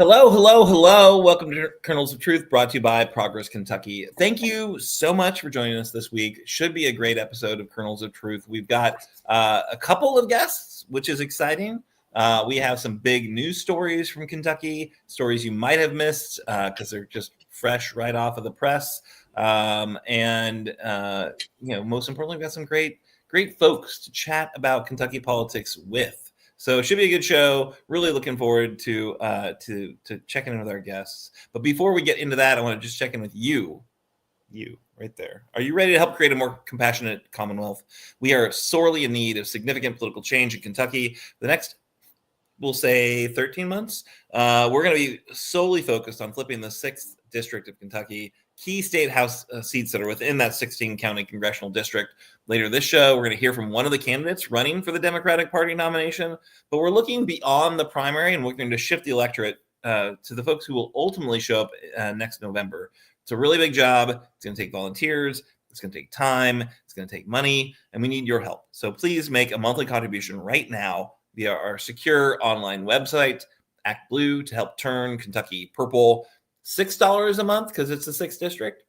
Hello, hello, hello. Welcome to Kernels of Truth, brought to you by Progress Kentucky. Thank you so much for joining us this week. Should be a great episode of Kernels of Truth. We've got a couple of guests, which is exciting. We have some big news stories from Kentucky, stories you might have missed because they're just fresh right off of the press. Most importantly, we've got some great folks to chat about Kentucky politics with. So it should be a good show. Really looking forward to checking in with our guests. But before we get into that, I want to just check in with you right there. Are you ready to help create a more compassionate Commonwealth? We are sorely in need of significant political change in Kentucky. The next, we'll say 13 months, we're going to be solely focused on flipping the 6th district of Kentucky, key state house seats that are within that 16-county congressional district. Later this show, we're going to hear from one of the candidates running for the Democratic Party nomination, but we're looking beyond the primary and we're going to shift the electorate to the folks who will ultimately show up next November. It's a really big job. It's going to take volunteers. It's going to take time. It's going to take money, and we need your help. So please make a monthly contribution right now via our secure online website, Act Blue, to help turn Kentucky purple. $6 a month because it's the 6th district.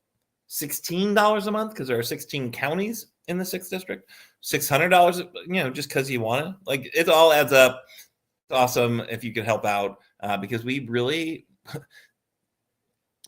$16 a month because there are 16 counties in the 6th district. $600, just because you want to. Like, it all adds up. It's awesome if you could help out because we really.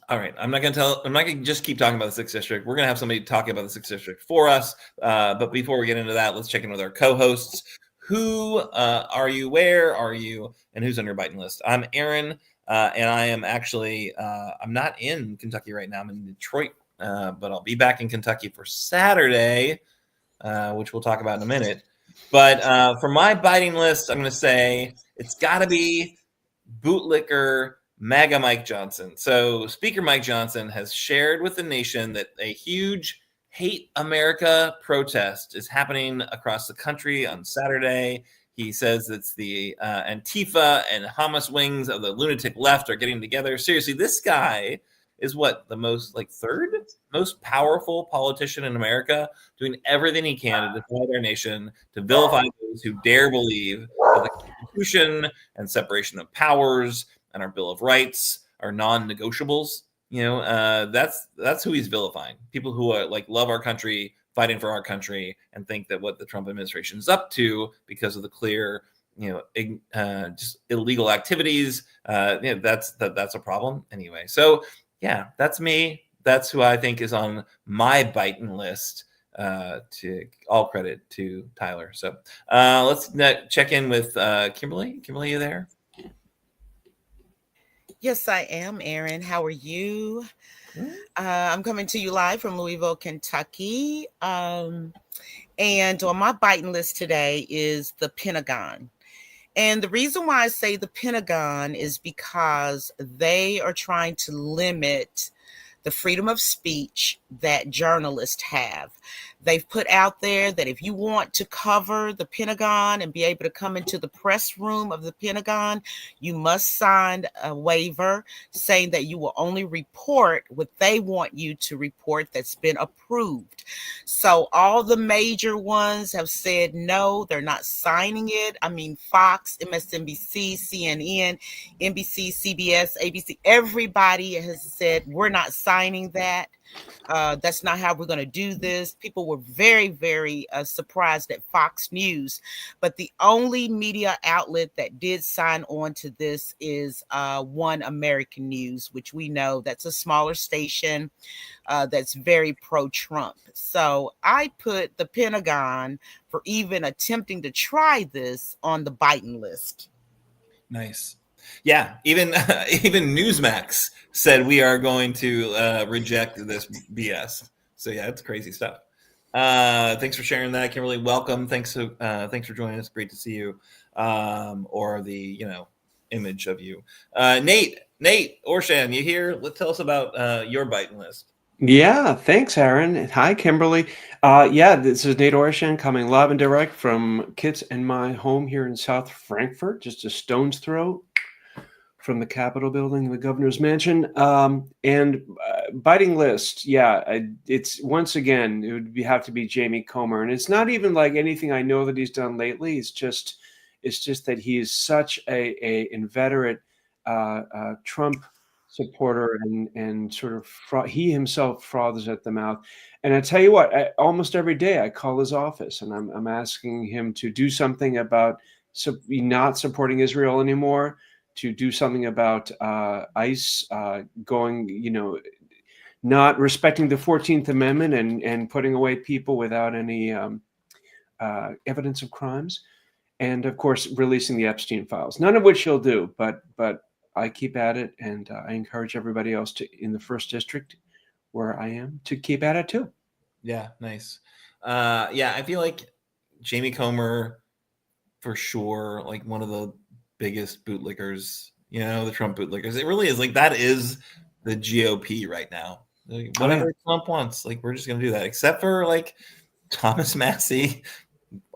All right, I'm not going to just keep talking about the 6th district. We're going to have somebody talking about the 6th district for us. But before we get into that, let's check in with our co-hosts. Who are you? Where are you? And who's on your biting list? I'm Erin. And I am actually, I'm not in Kentucky right now. I'm in Detroit, but I'll be back in Kentucky for Saturday, which we'll talk about in a minute. But for my biting list, I'm going to say it's got to be bootlicker MAGA Mike Johnson. So Speaker Mike Johnson has shared with the nation that a huge Hate America protest is happening across the country on Saturday. He says it's the Antifa and Hamas wings of the lunatic left are getting together. Seriously, this guy is the third most powerful politician in America, doing everything he can to divide our nation, to vilify those who dare believe that the Constitution and separation of powers and our Bill of Rights are non-negotiables. That's who he's vilifying. People who are love our country, fighting for our country, and think that what the Trump administration is up to because of the clear, just illegal activities, that's a problem anyway. So yeah, that's me. That's who I think is on my biting list. To all credit to Tyler. So let's check in with Kimberly. Kimberly, you there? Yes, I am, Erin. How are you? I'm coming to you live from Louisville, Kentucky. And on my biting list today is the Pentagon. And the reason why I say the Pentagon is because they are trying to limit the freedom of speech that journalists have. They've put out there that if you want to cover the Pentagon and be able to come into the press room of the Pentagon, you must sign a waiver saying that you will only report what they want you to report that's been approved. So all the major ones have said no, they're not signing it. I mean, Fox, MSNBC, CNN, NBC, CBS, ABC, everybody has said we're not signing that. That's not how we're going to do this. People were very, very surprised at Fox News. But the only media outlet that did sign on to this is One American News, which we know that's a smaller station that's very pro-Trump. So I put the Pentagon for even attempting to try this on the biting list. Nice. Yeah, even Newsmax said we are going to reject this BS. So yeah, it's crazy stuff. Thanks for sharing that, Kimberly. Welcome. Thanks for joining us. Great to see you. Or the image of you. Nate Orshan, you here? Let's tell us about your biting list. Yeah, thanks, Aaron. Hi, Kimberly. This is Nate Orshan coming live and direct from Kit's and my home here in South Frankfurt, just a stone's throw from the Capitol building, the governor's mansion. And biting list, it's once again, it would have to be Jamie Comer. And it's not even like anything I know that he's done lately. It's just that he is such a inveterate Trump supporter and sort of he himself froths at the mouth. And I tell you what, almost every day I call his office and I'm asking him to do something about not supporting Israel anymore, to do something about ICE going, not respecting the 14th Amendment and putting away people without any evidence of crimes. And of course, releasing the Epstein files, none of which he'll do, but I keep at it, and I encourage everybody else in the 1st District, where I am, to keep at it too. Yeah, nice. I feel like Jamie Comer, for sure, like one of the biggest bootlickers, the Trump bootlickers. It really is, like, that is the GOP right now. Like, whatever Trump wants, like, we're just gonna do that, except for like Thomas Massey.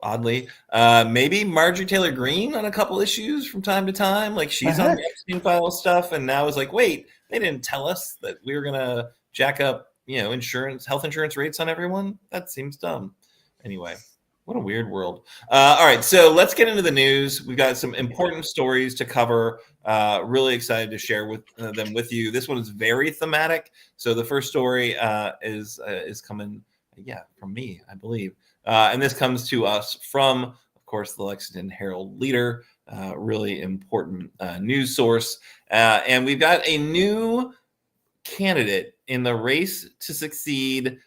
Oddly, maybe Marjorie Taylor Greene on a couple issues from time to time. Like, she's on the Epstein file stuff, and now is like, wait, they didn't tell us that we were gonna jack up, health insurance rates on everyone. That seems dumb. Anyway, what a weird world. All right, so let's get into the news. We've got some important stories to cover. Really excited to share them with you. This one is very thematic. So the first story is coming, from me, I believe. And this comes to us from, of course, the Lexington Herald Leader, really important news source. And we've got a new candidate in the race to succeed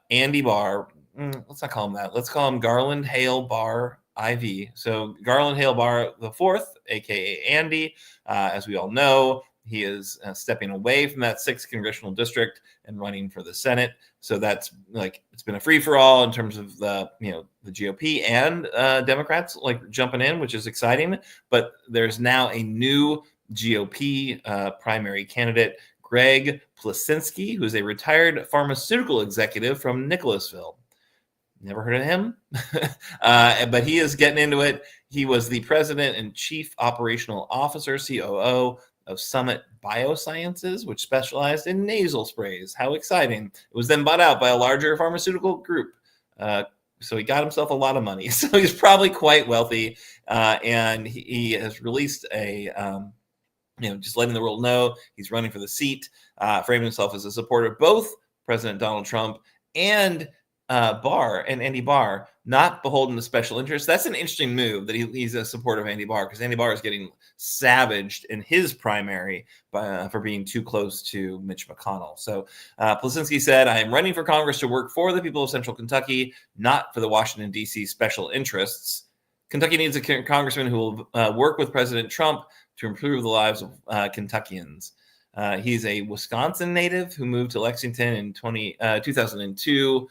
Andy Barr. Let's not call him that. Let's call him Garland Hale Barr IV. So Garland Hale Barr IV, a.k.a. Andy, as we all know, he is stepping away from that 6th congressional district and running for the Senate. So that's it's been a free for all in terms of the GOP and Democrats jumping in, which is exciting. But there's now a new GOP primary candidate, Greg Plasinski, who's a retired pharmaceutical executive from Nicholasville. Never heard of him, but he is getting into it. He was the president and chief operational officer, COO, of Summit Biosciences, which specialized in nasal sprays. How exciting. It was then bought out by a larger pharmaceutical group. So he got himself a lot of money. So he's probably quite wealthy. And he has released just letting the world know he's running for the seat, framing himself as a supporter of both President Donald Trump and Andy Barr, not beholden to special interests. That's an interesting move that he's a supporter of Andy Barr, because Andy Barr is getting savaged in his primary for being too close to Mitch McConnell. So Plasinski said, "I am running for Congress to work for the people of Central Kentucky, not for the Washington, D.C. special interests. Kentucky needs a congressman who will work with President Trump to improve the lives of Kentuckians." He's a Wisconsin native who moved to Lexington in 2002.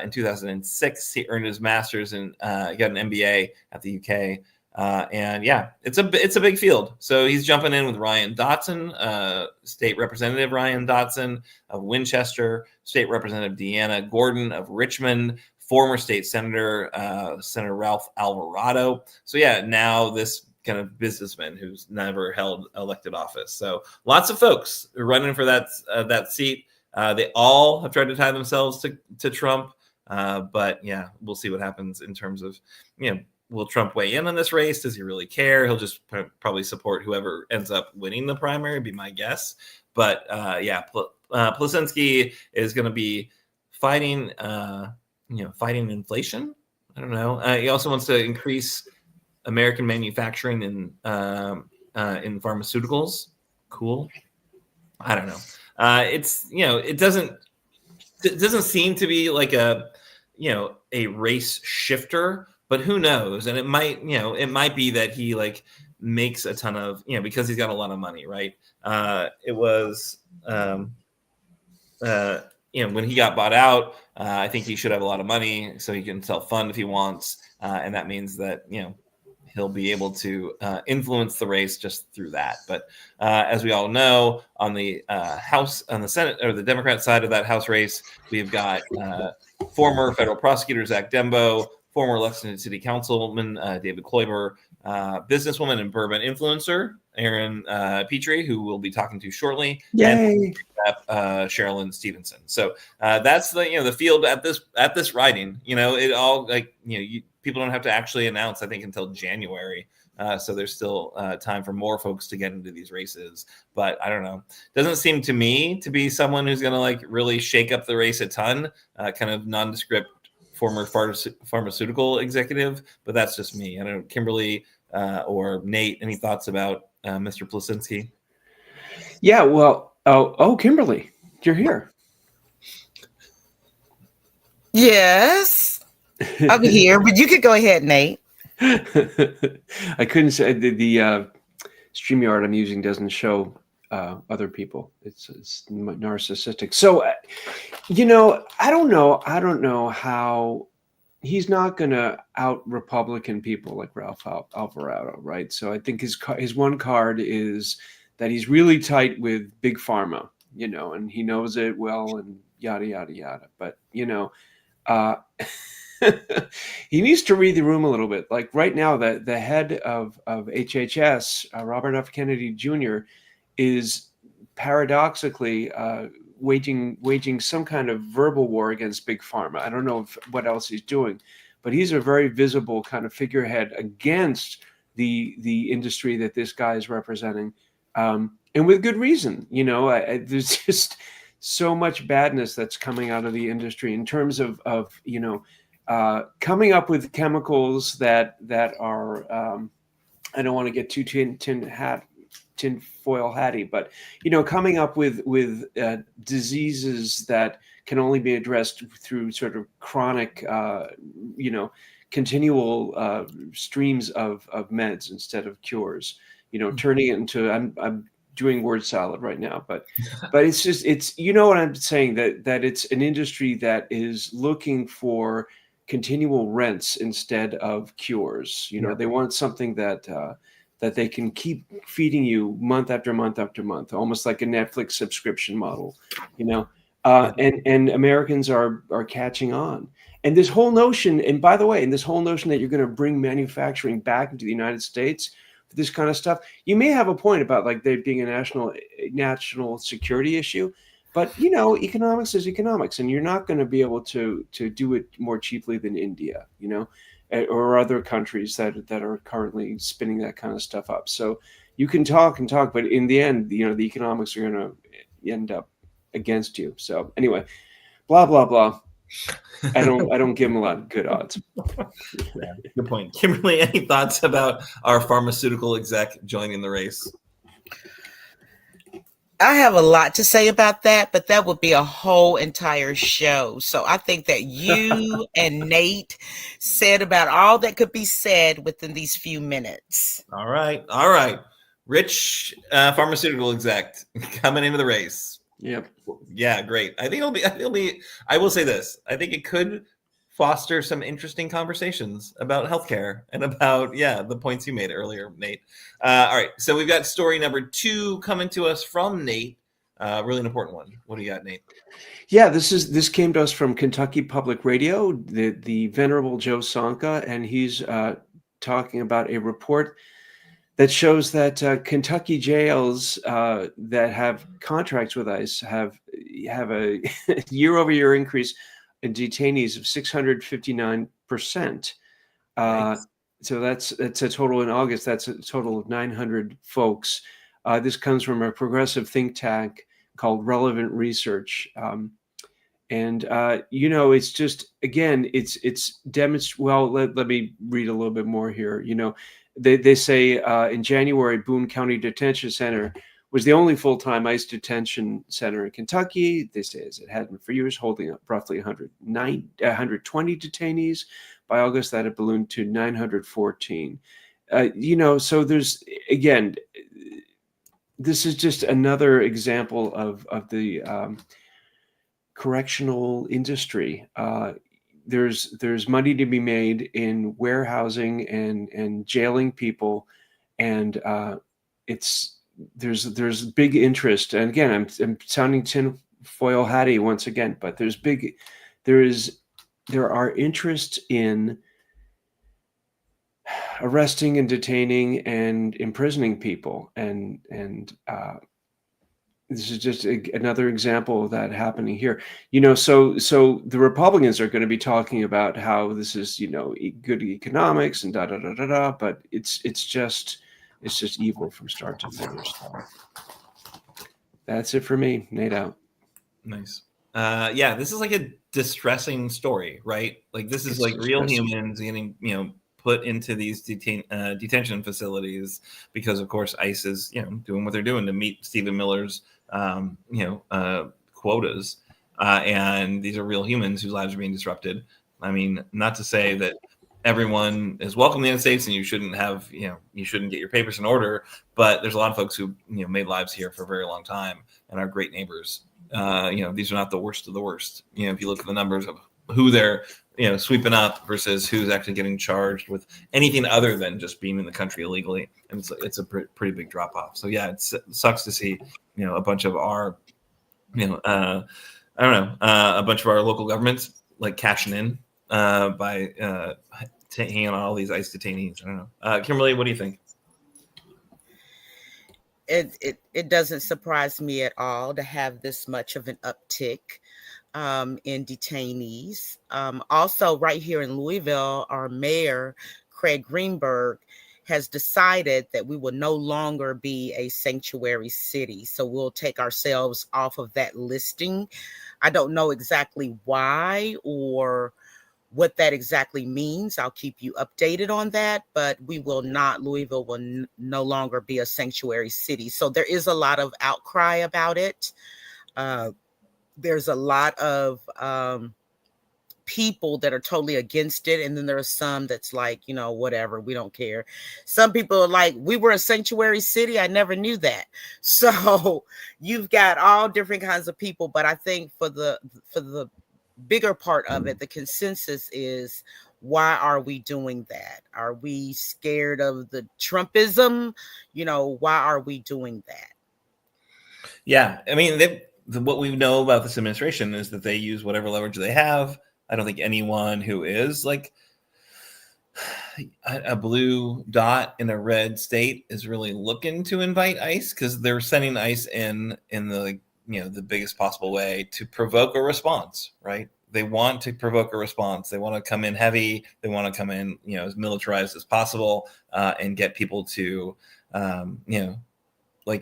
In 2006, he earned his master's and got an MBA at the UK. It's a big field. So he's jumping in with Ryan Dotson, State Representative Ryan Dotson of Winchester, State Representative Deanna Gordon of Richmond, former state senator, Senator Ralph Alvarado. So now this kind of businessman who's never held elected office. So lots of folks running for that seat. They all have tried to tie themselves to Trump. But we'll see what happens in terms of, will Trump weigh in on this race? Does he really care? He'll just probably support whoever ends up winning the primary, be my guess. But Plasinski is going to be fighting inflation. I don't know. He also wants to increase American manufacturing in pharmaceuticals. Cool. I don't know. It doesn't seem to be like a race shifter, but who knows? And it might be that he makes a ton of, because he's got a lot of money, right? It was, when he got bought out, I think he should have a lot of money so he can self-fund if he wants. And that means that, he'll be able to influence the race just through that. But as we all know, on the Senate or the Democrat side of that House race, we've got former federal prosecutor Zach Dembo, former Lexington City Councilman David Kloiber, businesswoman and bourbon influencer Erin Petrey, who we'll be talking to shortly, Yay. and Sherilyn Stevenson. So that's the field at this riding. It all people don't have to actually announce, I think, until January So there's still time for more folks to get into these races. But I don't know. Doesn't seem to me to be someone who's going to like really shake up the race a ton, kind of nondescript former pharmaceutical executive. But that's just me. I don't know, Kimberly or Nate, any thoughts about Mr. Plasinski? Yeah, well, Kimberly, you're here. Yes, I'm here, but you could go ahead, Nate. I couldn't say the StreamYard I'm using doesn't show other people. It's narcissistic. So, I don't know how he's not going to out Republican people like Ralph Alvarado, right? So I think his one card is that he's really tight with Big Pharma, and he knows it well and yada, yada, yada. But, he needs to read the room a little bit. Like right now, the head of HHS, Robert F. Kennedy Jr., is paradoxically waging some kind of verbal war against Big Pharma. I don't know what else he's doing, but he's a very visible kind of figurehead against the industry that this guy is representing, and with good reason. There's just so much badness that's coming out of the industry in terms of coming up with chemicals that are I don't want to get too tinfoil hatty, but coming up with diseases that can only be addressed through sort of chronic continual streams of meds instead of cures, turning it into I'm doing word salad right now, but it's just what I'm saying, that it's an industry that is looking for continual rents instead of cures. They want something that they can keep feeding you month after month after month, almost like a Netflix subscription model, and Americans are catching on. And this whole notion, and by the way, this whole notion that you're going to bring manufacturing back into the United States for this kind of stuff, you may have a point about like there being a national security issue. But economics is economics, and you're not going to be able to do it more cheaply than India, or other countries that are currently spinning that kind of stuff up. So you can talk and talk, but in the end, the economics are going to end up against you. So anyway, blah blah blah. I don't give them a lot of good odds. Yeah, good point, Kimberly. Any thoughts about our pharmaceutical exec joining the race? I have a lot to say about that, but that would be a whole entire show. So I think that you and Nate said about all that could be said within these few minutes. All right. Rich pharmaceutical exec coming into the race. Yep. Yeah, great. I think it'll be. I will say this. I think it could foster some interesting conversations about healthcare and about the points you made earlier, Nate. All right, so we've got story number 2 coming to us from Nate. Really an important one. What do you got, Nate? Yeah, this came to us from Kentucky Public Radio, the venerable Joe Sonka, and he's talking about a report that shows that Kentucky jails that have contracts with ICE have a year-over-year increase in detainees of 659%. Nice. So that's a total in August. That's a total of 900 folks. This comes from a progressive think tank called Relevant Research. It's just, again, it's demonstrated. Well, let me read a little bit more here. They say in January, Boone County Detention Center was the only full-time ICE detention center in Kentucky. They say, as it had been for years, holding up roughly 120 detainees. By August, that had ballooned to 914. So there's, again, this is just another example of the correctional industry. There's money to be made in warehousing and jailing people, and there's big interest. And again, I'm sounding tinfoil hatty once again, but there are interests in arresting and detaining and imprisoning people, and this is just another example of that happening here. So the Republicans are going to be talking about how this is, good economics and da da da da da, but it's just evil from start to finish. That's it for me. Nate out. Nice. Yeah, this is like a distressing story, right? Like this is like real humans getting, put into these detention facilities because, of course, ICE is, doing what they're doing to meet Stephen Miller's, quotas. And these are real humans whose lives are being disrupted. I mean, not to say that everyone is welcome in the United States and you shouldn't have, you shouldn't get your papers in order, but there's a lot of folks who, made lives here for a very long time and are great neighbors. These are not the worst of the worst. If you look at the numbers of who they're, sweeping up versus who's actually getting charged with anything other than just being in the country illegally, and it's a pretty big drop off. So yeah, it sucks to see, a bunch of our, a bunch of our local governments like cashing in by hanging on all these ICE detainees. I don't know. Kimberly, what do you think? It doesn't surprise me at all to have this much of an uptick in detainees. Also, right here in Louisville, our mayor, Craig Greenberg, has decided that we will no longer be a sanctuary city. So we'll take ourselves off of that listing. I don't know exactly why or what that exactly means. I'll keep you updated on that, but Louisville will no longer be a sanctuary city. So there is a lot of outcry about it. There's a lot of people that are totally against it. And then there are some that's like, whatever, we don't care. Some people are like, we were a sanctuary city. I never knew that. So you've got all different kinds of people. But I think for the bigger part of it, the consensus is, why are we doing that? Are we scared of the Trumpism? Why are we doing that? Yeah, I mean, what we know about this administration is that they use whatever leverage they have. I don't think anyone who is like a blue dot in a red state is really looking to invite ICE, because they're sending ICE in the the biggest possible way to provoke a response, right? They want to provoke a response. They want to come in heavy. They want to come in, as militarized as possible, and get people to,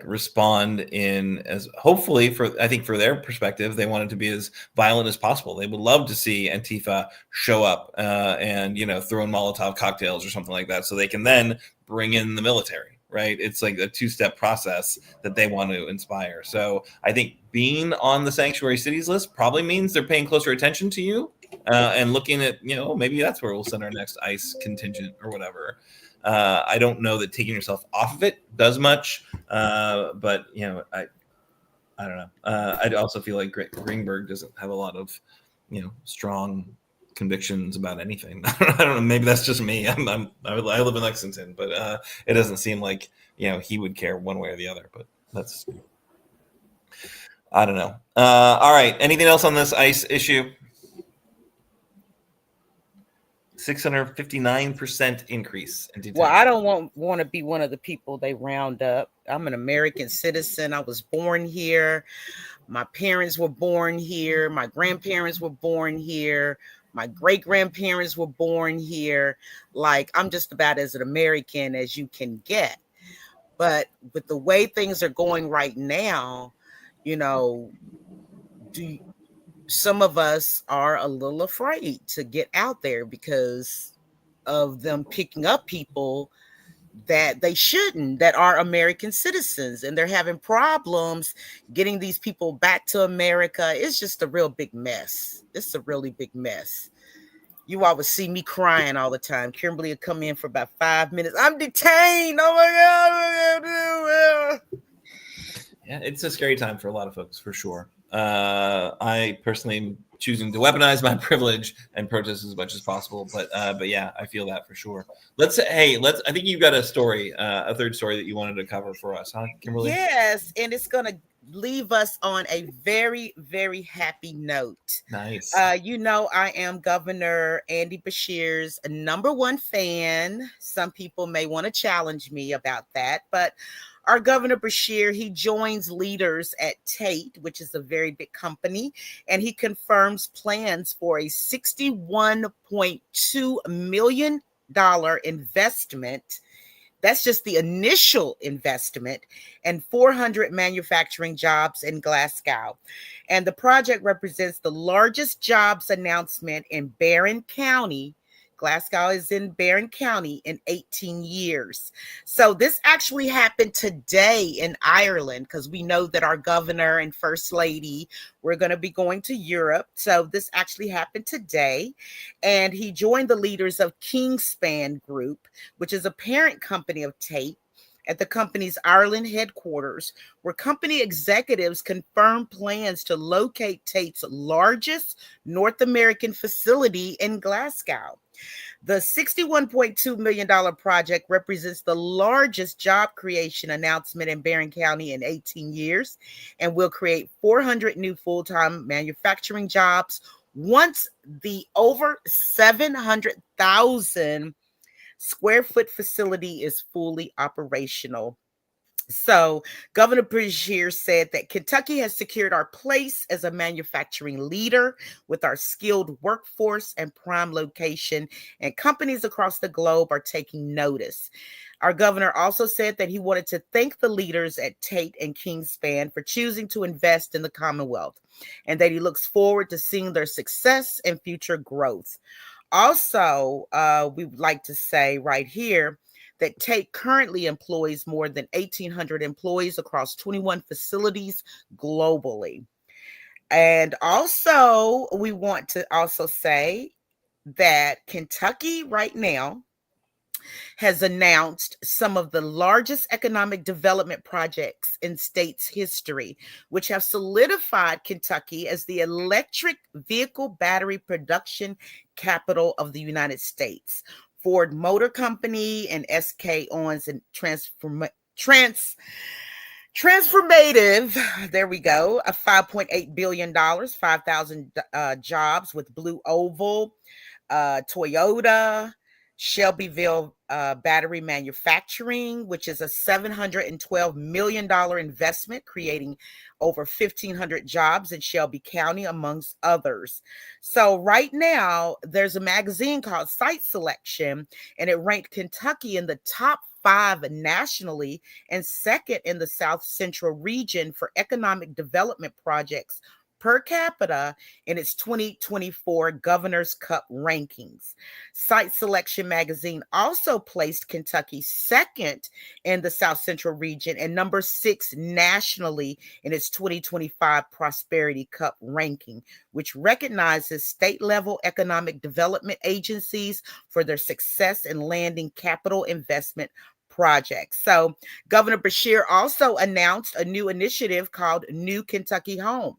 respond in as, hopefully, I think for their perspective, they want it to be as violent as possible. They would love to see Antifa show up and throw in Molotov cocktails or something like that, so they can then bring in the military. Right? It's like a two-step process that they want to inspire. So I think being on the sanctuary cities list probably means they're paying closer attention to you and looking at, maybe that's where we'll send our next ICE contingent or whatever. I don't know that taking yourself off of it does much, but I don't know. I also feel like Greenberg doesn't have a lot of, strong convictions about anything. I don't know. Maybe that's just me. I live in Lexington, but it doesn't seem like he would care one way or the other. But that's, I don't know. All right. Anything else on this ICE issue? 659% increase in detention. Well, I don't want to be one of the people they round up. I'm an American citizen. I was born here. My parents were born here. My grandparents were born here. My great-grandparents were born here. Like, I'm just about as an American as you can get. But with the way things are going right now, some of us are a little afraid to get out there because of them picking up people that they shouldn't, that are American citizens, and they're having problems getting these people back to America. It's just a real big mess. It's a really big mess. You always see me crying all the time. Kimberly would come in for about 5 minutes. I'm detained. Oh my God. Yeah, it's a scary time for a lot of folks, for sure. I personally am choosing to weaponize my privilege and protest as much as possible. But yeah, I feel that for sure. I think you've got a story, a third story that you wanted to cover for us, huh, Kimberly? Yes, and it's going to leave us on a very, very happy note. Nice. I am Governor Andy Beshear's #1 fan. Some people may want to challenge me about that, but our Governor Beshear, he joins leaders at Tate, which is a very big company, and he confirms plans for a $61.2 million investment. That's just the initial investment, and 400 manufacturing jobs in Glasgow. And the project represents the largest jobs announcement in Barren County. Glasgow is in Barren County in 18 years. So this actually happened today in Ireland, because we know that our governor and first lady, we're going to be going to Europe. So this actually happened today. And he joined the leaders of Kingspan Group, which is a parent company of Tate, at the company's Ireland headquarters, where company executives confirmed plans to locate Tate's largest North American facility in Glasgow. The $61.2 million project represents the largest job creation announcement in Barren County in 18 years and will create 400 new full-time manufacturing jobs once the over 700,000 square foot facility is fully operational. So Governor Beshear said that Kentucky has secured our place as a manufacturing leader with our skilled workforce and prime location, and companies across the globe are taking notice. Our governor also said that he wanted to thank the leaders at Tate and Kingspan for choosing to invest in the Commonwealth, and that he looks forward to seeing their success and future growth. Also, we would like to say right here that Tate currently employs more than 1,800 employees across 21 facilities globally. And also, we want to also say that Kentucky right now has announced some of the largest economic development projects in state's history, which have solidified Kentucky as the electric vehicle battery production capital of the United States. Ford Motor Company and SK Owens and Transformative, there we go, a $5.8 billion, 5,000 jobs with Blue Oval, Toyota, Shelbyville Battery Manufacturing, which is a $712 million investment, creating over 1,500 jobs in Shelby County, amongst others. So right now, there's a magazine called Site Selection, and it ranked Kentucky in the top 5 nationally and second in the South Central region for economic development projects per capita in its 2024 Governor's Cup rankings. Site Selection magazine also placed Kentucky second in the South Central region and number 6 nationally in its 2025 Prosperity Cup ranking, which recognizes state-level economic development agencies for their success in landing capital investment projects. So Governor Beshear also announced a new initiative called New Kentucky Home.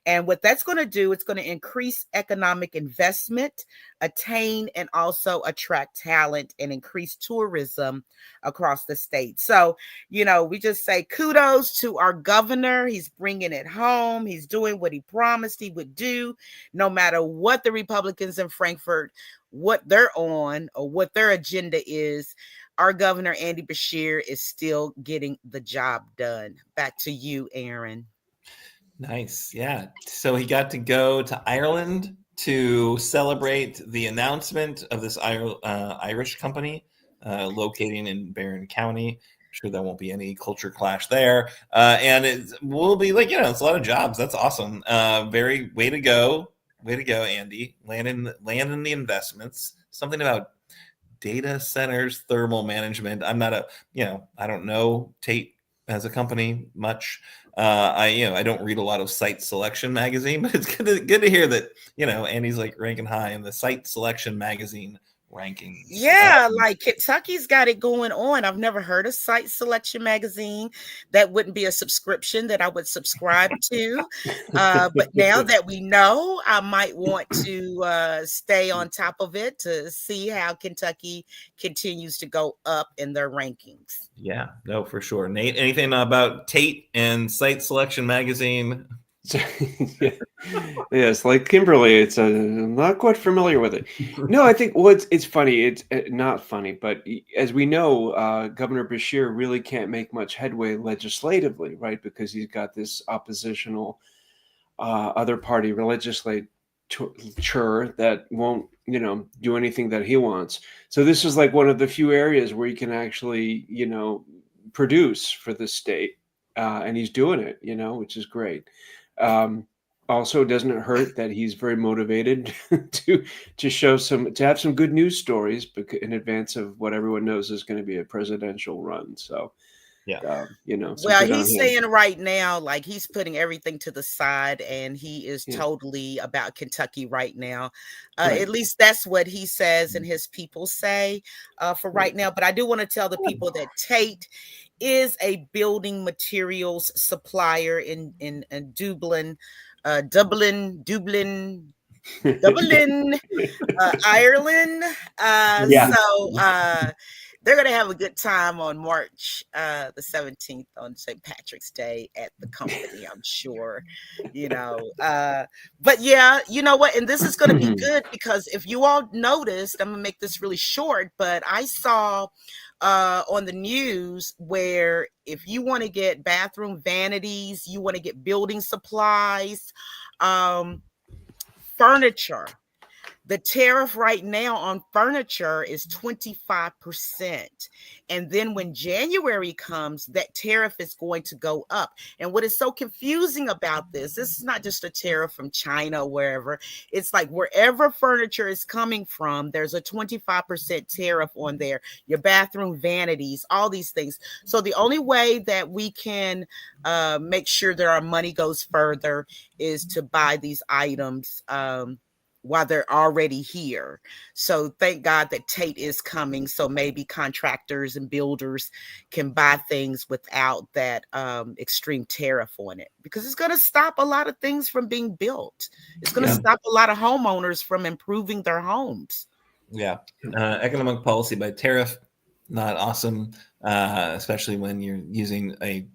And what that's going to do, it's going to increase economic investment, attain and also attract talent, and increase tourism across the state. So, you know, we just say kudos to our governor. He's bringing it home. He's doing what he promised he would do, no matter what the Republicans in Frankfort, what they're on or what their agenda is. Our governor, Andy Beshear, is still getting the job done. Back to you, Erin. Nice. Yeah. So he got to go to Ireland to celebrate the announcement of this Irish company locating in Barren County. I'm sure there won't be any culture clash there. And it will be like, you know, it's a lot of jobs. That's awesome. Very way to go. Way to go, Andy. Landing the investments. Something about data centers, thermal management. I'm not I don't know Tate as a company much. I don't read a lot of Site Selection magazine, but it's good to hear that, Andy's like ranking high in the Site Selection magazine rankings. Yeah, like Kentucky's got it going on. I've never heard of Site Selection magazine. That wouldn't be a subscription that I would subscribe to. But now that we know, I might want to stay on top of it to see how Kentucky continues to go up in their rankings. Yeah, no, for sure. Nate, anything about Tate and Site Selection magazine? So, yeah. Yes, like Kimberly, I'm not quite familiar with it. No, I think it's funny. It's not funny, but as we know, Governor Beshear really can't make much headway legislatively, right? Because he's got this oppositional other party legislature that won't, do anything that he wants. So this is like one of the few areas where he can actually, produce for the state, and he's doing it, which is great. Also, doesn't it hurt that he's very motivated to have some good news stories in advance of what everyone knows is going to be a presidential run. So, yeah, well, he's saying right now, like, he's putting everything to the side, and he is totally about Kentucky right now. Right. At least that's what he says, and his people say for right now. But I do want to tell the people that Tate is a building materials supplier in Dublin, Ireland. So they're going to have a good time on March the 17th on St. Patrick's Day at the company, I'm sure, but yeah, you know what? And this is going to be good because if you all noticed, I'm going to make this really short, but I saw on the news where if you want to get bathroom vanities, you want to get building supplies, furniture, the tariff right now on furniture is 25%. And then when January comes, that tariff is going to go up. And what is so confusing about this is not just a tariff from China or wherever. It's like wherever furniture is coming from, there's a 25% tariff on there. Your bathroom vanities, all these things. So the only way that we can make sure that our money goes further is to buy these items while they're already here. So thank God that Tate is coming. So maybe contractors and builders can buy things without that extreme tariff on it, because it's going to stop a lot of things from being built. It's going to stop a lot of homeowners from improving their homes. Yeah. Economic policy by tariff, not awesome, especially when you're using a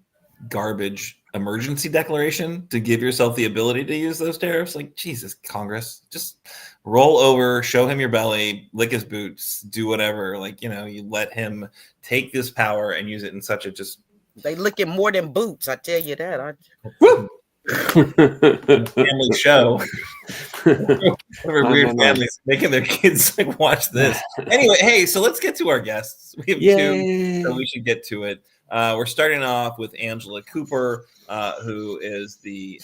garbage emergency declaration to give yourself the ability to use those tariffs. Like, Jesus, Congress, just roll over, show him your belly, lick his boots, do whatever. Like, you let him take this power and use it in such a they lick it more than boots, I tell you that. Family show. Weird families making their kids like watch this. Anyway, hey, so let's get to our guests. We have two, so we should get to it. We're starting off with Angela Cooper, who is the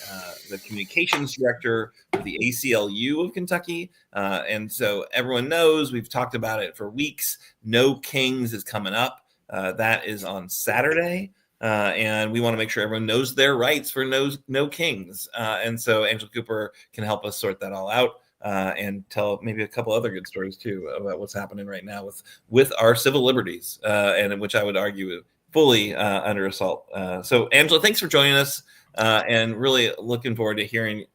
communications director of the ACLU of Kentucky. And so everyone knows, we've talked about it for weeks. No Kings is coming up. That is on Saturday. And we want to make sure everyone knows their rights for no Kings. And so Angela Cooper can help us sort that all out. And tell maybe a couple other good stories too about what's happening right now with our civil liberties, and which I would argue fully under assault. So Angela, thanks for joining us, and really looking forward to hearing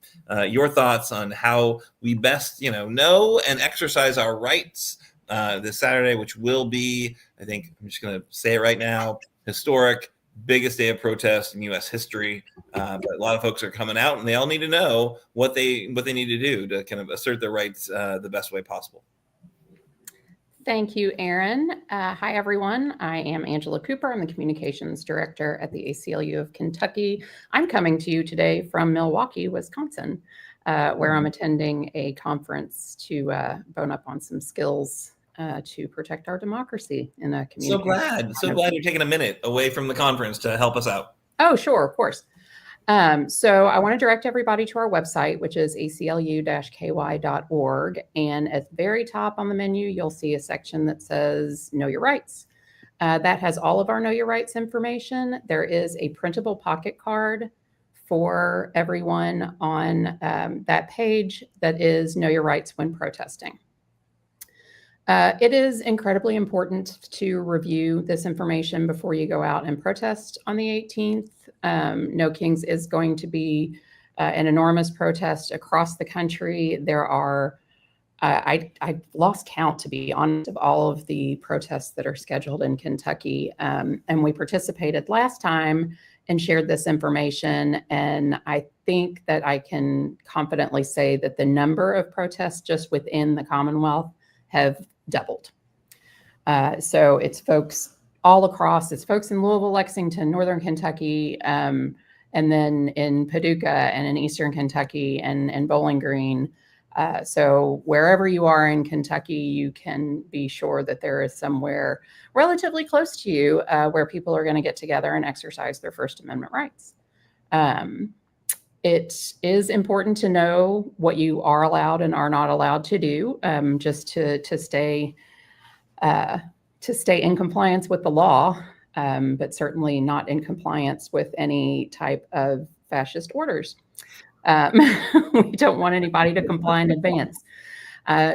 your thoughts on how we best, know and exercise our rights this Saturday, which will be, I think, I'm just going to say it right now, historic, biggest day of protest in U.S. history. But a lot of folks are coming out, and they all need to know what they need to do to kind of assert their rights the best way possible. Thank you, Erin. Hi, everyone. I am Angela Cooper. I'm the communications director at the ACLU of Kentucky. I'm coming to you today from Milwaukee, Wisconsin, where I'm attending a conference to bone up on some skills to protect our democracy in a community. So glad you're taking a minute away from the conference to help us out. Oh, sure, of course. So I want to direct everybody to our website, which is ACLU-KY.org. And at the very top on the menu, you'll see a section that says Know Your Rights. That has all of our Know Your Rights information. There is a printable pocket card for everyone on that page that is Know Your Rights when protesting. It is incredibly important to review this information before you go out and protest on the 18th. No Kings is going to be an enormous protest across the country. There are, I lost count, to be honest, of all of the protests that are scheduled in Kentucky. And we participated last time and shared this information. And I think that I can confidently say that the number of protests just within the Commonwealth have doubled. So it's folks all across, it's folks in Louisville, Lexington, Northern Kentucky, and then in Paducah and in Eastern Kentucky and Bowling Green. So wherever you are in Kentucky, you can be sure that there is somewhere relatively close to you where people are going to get together and exercise their First Amendment rights. It is important to know what you are allowed and are not allowed to do, just to stay in compliance with the law, but certainly not in compliance with any type of fascist orders. We don't want anybody to comply in advance.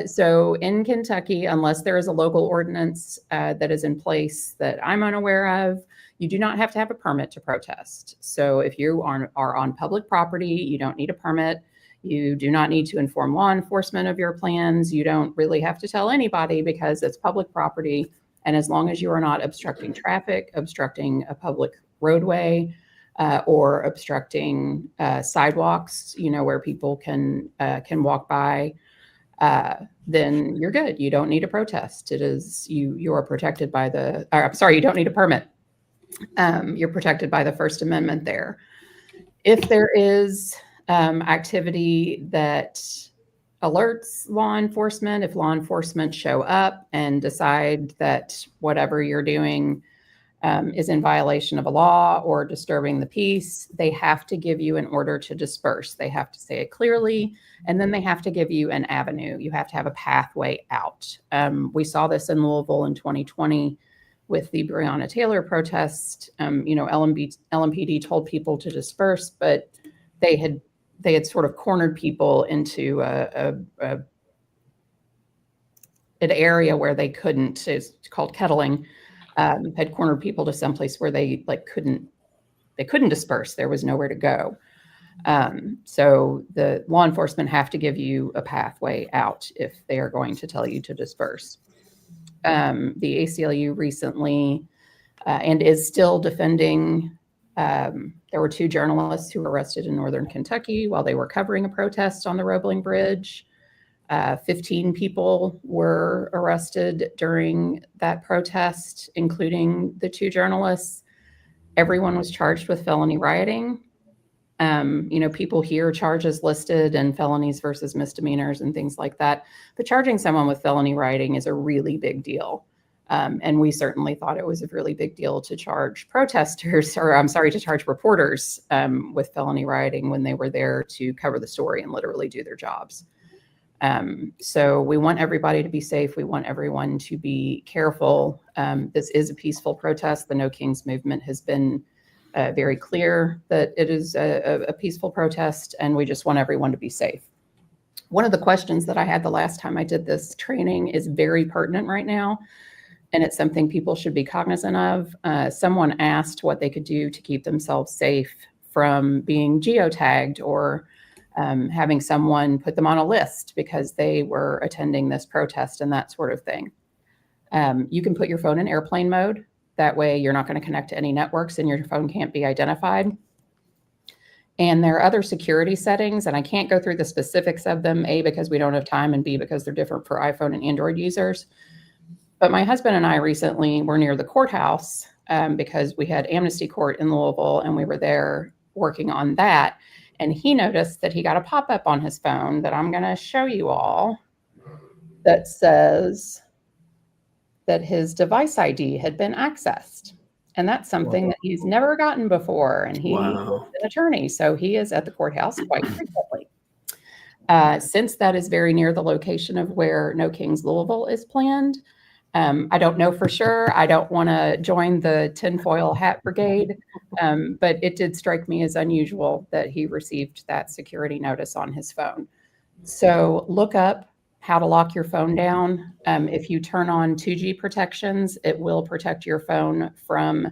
So in Kentucky, unless there is a local ordinance that is in place that I'm unaware of, you do not have to have a permit to protest. So if you are on public property, you don't need a permit. You do not need to inform law enforcement of your plans. You don't really have to tell anybody because it's public property. And as long as you are not obstructing traffic, obstructing a public roadway, or obstructing sidewalks, where people can walk by, then you're good. You don't need a protest. It is you are protected by you don't need a permit. You're protected by the First Amendment there. If there is activity that alerts law enforcement, if law enforcement show up and decide that whatever you're doing is in violation of a law or disturbing the peace, they have to give you an order to disperse. They have to say it clearly, and then they have to give you an avenue. You have to have a pathway out. We saw this in Louisville in 2020 with the Breonna Taylor protest. LMPD told people to disperse, but they had sort of cornered people into an area where they couldn't. It's called kettling. Had cornered people to someplace where they couldn't disperse. There was nowhere to go. So the law enforcement have to give you a pathway out if they are going to tell you to disperse. The ACLU recently and is still defending. There were 2 journalists who were arrested in Northern Kentucky while they were covering a protest on the Roebling Bridge. 15 people were arrested during that protest, including the 2 journalists. Everyone was charged with felony rioting. People hear charges listed and felonies versus misdemeanors and things like that. But charging someone with felony rioting is a really big deal. And we certainly thought it was a really big deal to charge to charge reporters with felony rioting when they were there to cover the story and literally do their jobs. So we want everybody to be safe. We want everyone to be careful. This is a peaceful protest. The No Kings movement has been very clear that it is a peaceful protest, and we just want everyone to be safe. One of the questions that I had the last time I did this training is very pertinent right now, and it's something people should be cognizant of. Someone asked what they could do to keep themselves safe from being geotagged or having someone put them on a list because they were attending this protest and that sort of thing. You can put your phone in airplane mode. That way you're not going to connect to any networks and your phone can't be identified. And there are other security settings, and I can't go through the specifics of them, A, because we don't have time, and B, because they're different for iPhone and Android users. But my husband and I recently were near the courthouse because we had amnesty court in Louisville, and we were there working on that. And he noticed that he got a pop-up on his phone that I'm going to show you all that says that his device ID had been accessed. And that's something that he's never gotten before. And he is an attorney, so he is at the courthouse quite frequently. Since that is very near the location of where No Kings Louisville is planned, I don't know for sure. I don't want to join the tinfoil hat brigade, but it did strike me as unusual that he received that security notice on his phone. So look up how to lock your phone down. If you turn on 2G protections, it will protect your phone from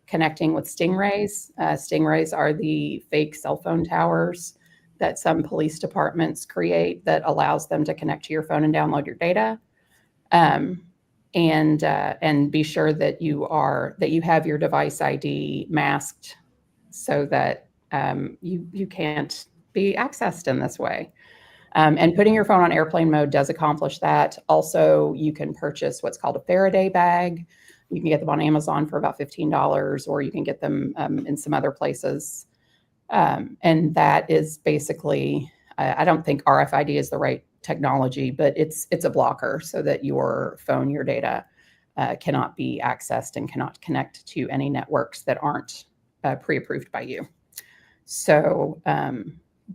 connecting with stingrays. Stingrays are the fake cell phone towers that some police departments create that allows them to connect to your phone and download your data. And be sure that you have your device ID masked so that you can't be accessed in this way. And putting your phone on airplane mode does accomplish that. Also, you can purchase what's called a Faraday bag. You can get them on Amazon for about $15, or you can get them in some other places. And that is basically, I don't think RFID is the right technology, but it's a blocker so that your phone, your data cannot be accessed and cannot connect to any networks that aren't pre-approved by you. So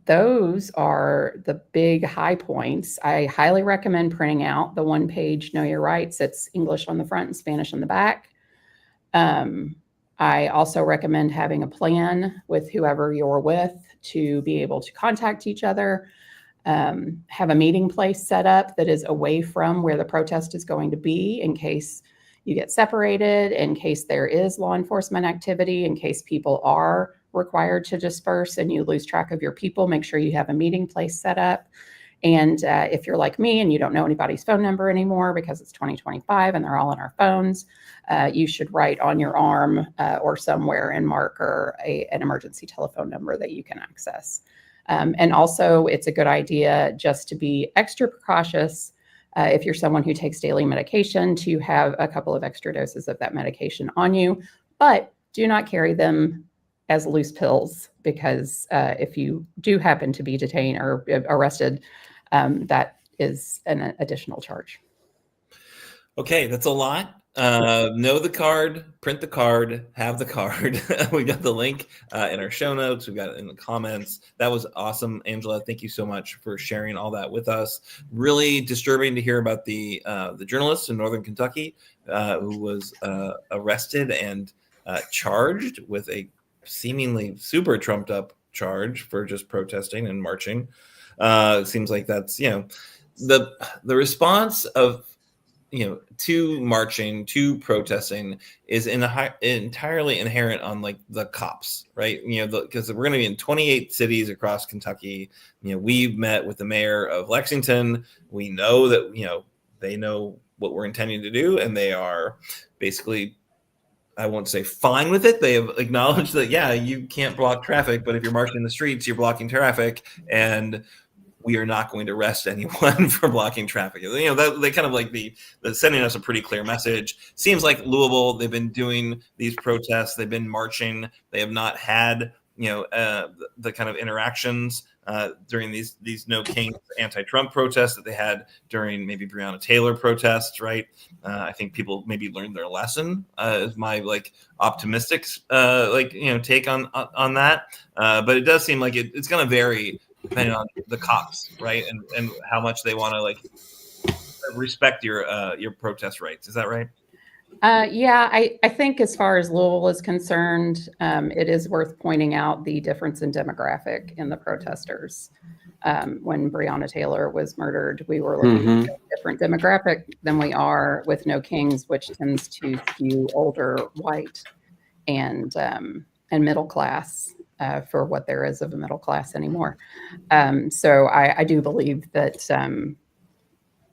those are the big high points. I highly recommend printing out the one-page Know Your Rights. It's English on the front and Spanish on the back. I also recommend having a plan with whoever you're with to be able to contact each other. Have a meeting place set up that is away from where the protest is going to be in case you get separated, in case there is law enforcement activity, in case people are required to disperse and you lose track of your people. Make sure you have a meeting place set up. And if you're like me and you don't know anybody's phone number anymore because it's 2025 and they're all in our phones, you should write on your arm or somewhere in marker an emergency telephone number that you can access. And also, it's a good idea just to be extra precautious if you're someone who takes daily medication, to have a couple of extra doses of that medication on you, but do not carry them as loose pills, because if you do happen to be detained or arrested, that is an additional charge. Okay, that's a lot. Know the card, print the card, have the card. We got the link in our show notes. We've got it in the comments. That was awesome, Angela. Thank you so much for sharing all that with us. Really disturbing to hear about the journalist in Northern Kentucky who was arrested and charged with a seemingly super trumped up charge for just protesting and marching. It seems like that's, the response of, to marching, to protesting is entirely inherent on like the cops, right? Because we're going to be in 28 cities across Kentucky. We've met with the mayor of Lexington. We know that, they know what we're intending to do, and they are basically, I won't say fine with it. They have acknowledged that, yeah, you can't block traffic, but if you're marching in the streets, you're blocking traffic, and we are not going to arrest anyone for blocking traffic. They kind of like sending us a pretty clear message. Seems like Louisville, they've been doing these protests. They've been marching. They have not had, the kind of interactions during these No Kings anti-Trump protests that they had during maybe Breonna Taylor protests, right? I think people maybe learned their lesson is my optimistic take on that. But it does seem like it's going to vary depending on the cops, right? And how much they want to respect your protest rights. Is that right? Yeah, I think as far as Louisville is concerned, it is worth pointing out the difference in demographic in the protesters. When Breonna Taylor was murdered, we were looking at a different demographic than we are with No Kings, which tends to skew older, white, and middle class. For what there is of a middle class anymore. So I do believe that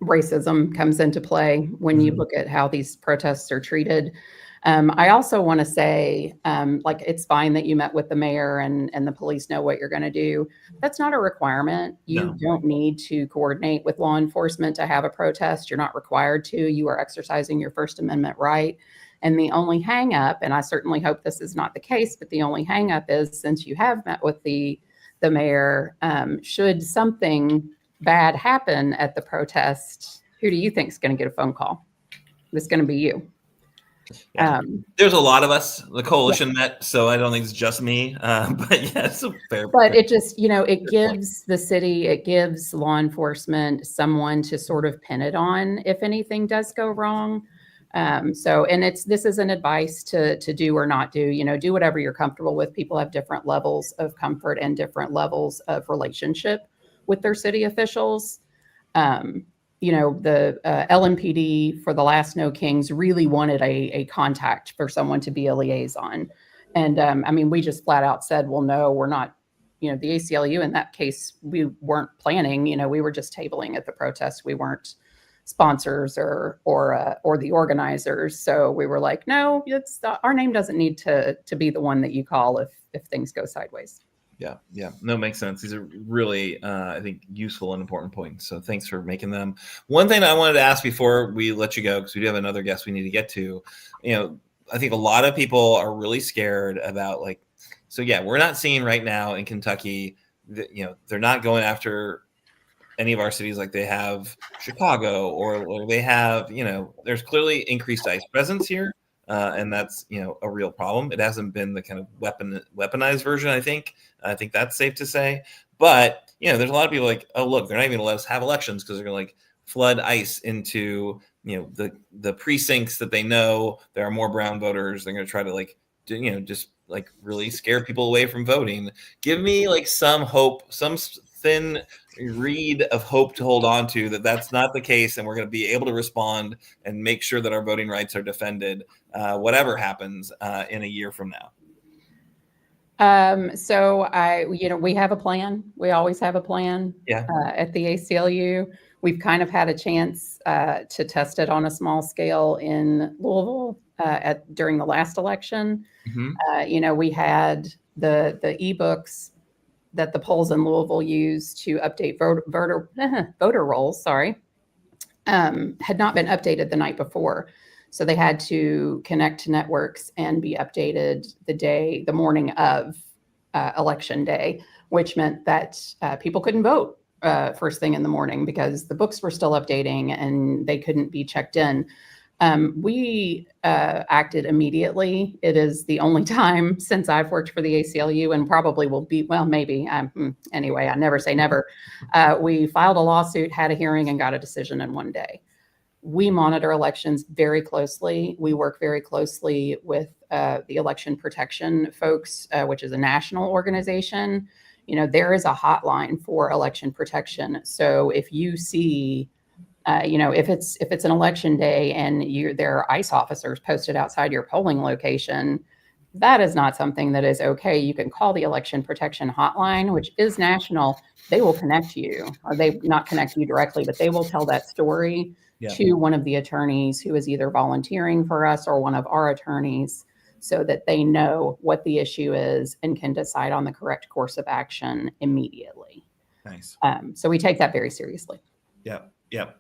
racism comes into play when you look at how these protests are treated. I also want to say, it's fine that you met with the mayor and the police know what you're going to do. That's not a requirement. You don't need to coordinate with law enforcement to have a protest. You're not required to. You are exercising your First Amendment right. And the only hang up, and I certainly hope this is not the case, but the only hang up is, since you have met with the mayor, should something bad happen at the protest, who do you think is going to get a phone call? It's going to be you. Yeah. There's a lot of us. The coalition met, so I don't think it's just me. But yeah, it's a fair. But it just, it gives the city, it gives law enforcement someone to sort of pin it on if anything does go wrong. This isn't advice to do or not do, do whatever you're comfortable with. People have different levels of comfort and different levels of relationship with their city officials. The LMPD for the last No Kings really wanted a contact for someone to be a liaison. And we just flat out said, well, no, we're not, the ACLU in that case, we weren't planning, we were just tabling at the protest. We weren't sponsors or the organizers. So we were like, no, our name doesn't need to be the one that you call if things go sideways. Yeah. No, makes sense. These are really, I think, useful and important points. So thanks for making them. One thing I wanted to ask before we let you go, because we do have another guest we need to get to, I think a lot of people are really scared about so yeah, we're not seeing right now in Kentucky that, they're not going after any of our cities like they have Chicago or they have, there's clearly increased ICE presence here. And that's, a real problem. It hasn't been the kind of weaponized version, I think. I think that's safe to say. But, there's a lot of people like, oh, look, they're not even going to let us have elections because they're going to flood ICE into, the precincts that they know there are more brown voters. They're going to try to just really scare people away from voting. Give me some hope, some thin reed of hope to hold on to that that's not the case, and we're going to be able to respond and make sure that our voting rights are defended, whatever happens in a year from now. So we have a plan. We always have a plan. Yeah. At the ACLU, we've kind of had a chance to test it on a small scale in Louisville during the last election. Mm-hmm. We had the ebooks that the polls in Louisville use to update voter rolls, had not been updated the night before. So they had to connect to networks and be updated the morning of election day, which meant that people couldn't vote first thing in the morning because the books were still updating and they couldn't be checked in. We acted immediately. It is the only time since I've worked for the ACLU and probably will be, well, maybe. Anyway, I never say never. We filed a lawsuit, had a hearing, and got a decision in one day. We monitor elections very closely. We work very closely with the election protection folks, which is a national organization. There is a hotline for election protection. So if you see if it's an election day and there are ICE officers posted outside your polling location, that is not something that is okay. You can call the election protection hotline, which is national. They will connect you, or they not connect you directly, but they will tell that story to one of the attorneys who is either volunteering for us or one of our attorneys, so that they know what the issue is and can decide on the correct course of action immediately. Nice. So we take that very seriously. Yeah.